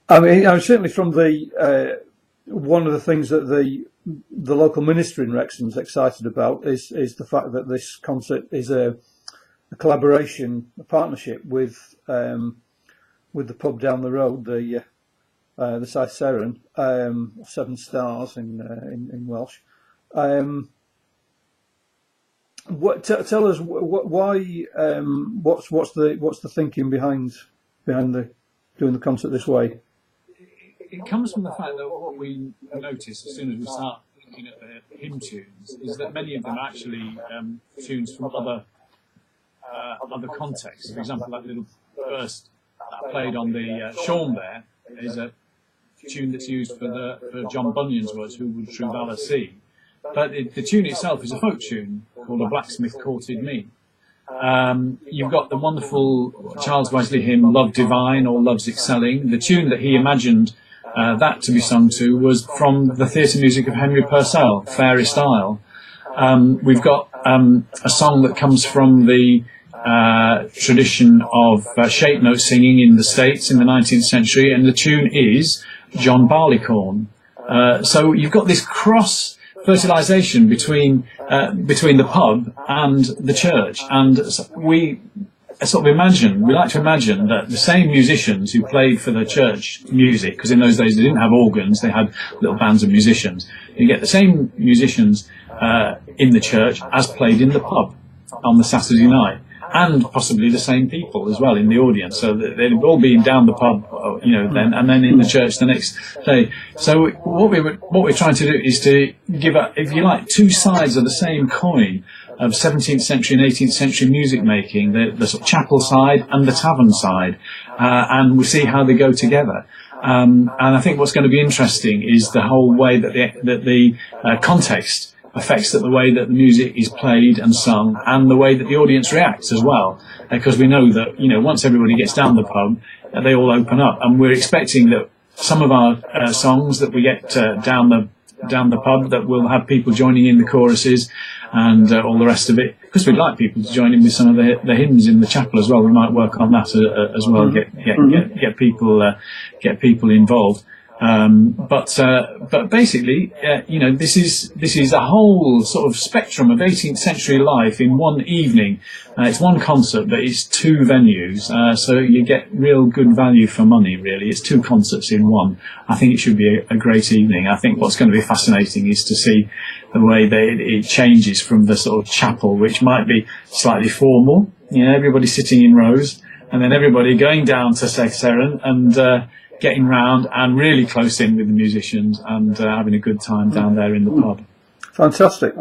I mean, certainly from the one of the things that the local ministry in Wrexham's excited about is the fact that this concert is a collaboration, a partnership with the pub down the road, the Cythera, Seven Stars in Welsh. Tell us why? What's the thinking behind the doing the concert this way? It comes from the fact that what we notice as soon as we start looking at the hymn tunes is that many of them are actually tunes from other contexts. For example, that little verse that I played on the Shorn there is a tune that's used for John Bunyan's words, "Who would true valour see?" But the tune itself is a folk tune called "A Blacksmith Courted Me." You've got the wonderful Charles Wesley hymn "Love Divine" or "Love's Excelling." The tune that he imagined that to be sung to was from the theatre music of Henry Purcell, "Fairest Isle." We've got a song that comes from the tradition of shape note singing in the States in the 19th century, and the tune is "John Barleycorn." So you've got this cross fertilisation between the pub and the church, and we like to imagine that the same musicians who played for the church music, because in those days they didn't have organs, they had little bands of musicians. You get the same musicians in the church as played in the pub on the Saturday night, and possibly the same people as well in the audience, so that they'd all been down the pub, then, and then in the church the next day. So what we're trying to do is to give, if you like, two sides of the same coin of 17th century and 18th century music making, the sort of chapel side and the tavern side, and we see how they go together. And I think what's going to be interesting is the whole way that the context affects the way that the music is played and sung, and the way that the audience reacts as well. Because we know that, once everybody gets down the pub, they all open up, and we're expecting that some of our songs that we get down the pub, that we'll have people joining in the choruses and all the rest of it, because we'd like people to join in with some of the hymns in the chapel as well. We might work on that as well, get people involved. But basically, this is a whole sort of spectrum of 18th century life in one evening. It's one concert, but it's two venues, so you get real good value for money, really. It's two concerts in one. I think it should be a great evening. I think what's going to be fascinating is to see the way that it changes from the sort of chapel, which might be slightly formal, everybody sitting in rows, and then everybody going down to Cythera and getting round and really close in with the musicians and having a good time down there in the pub. Fantastic.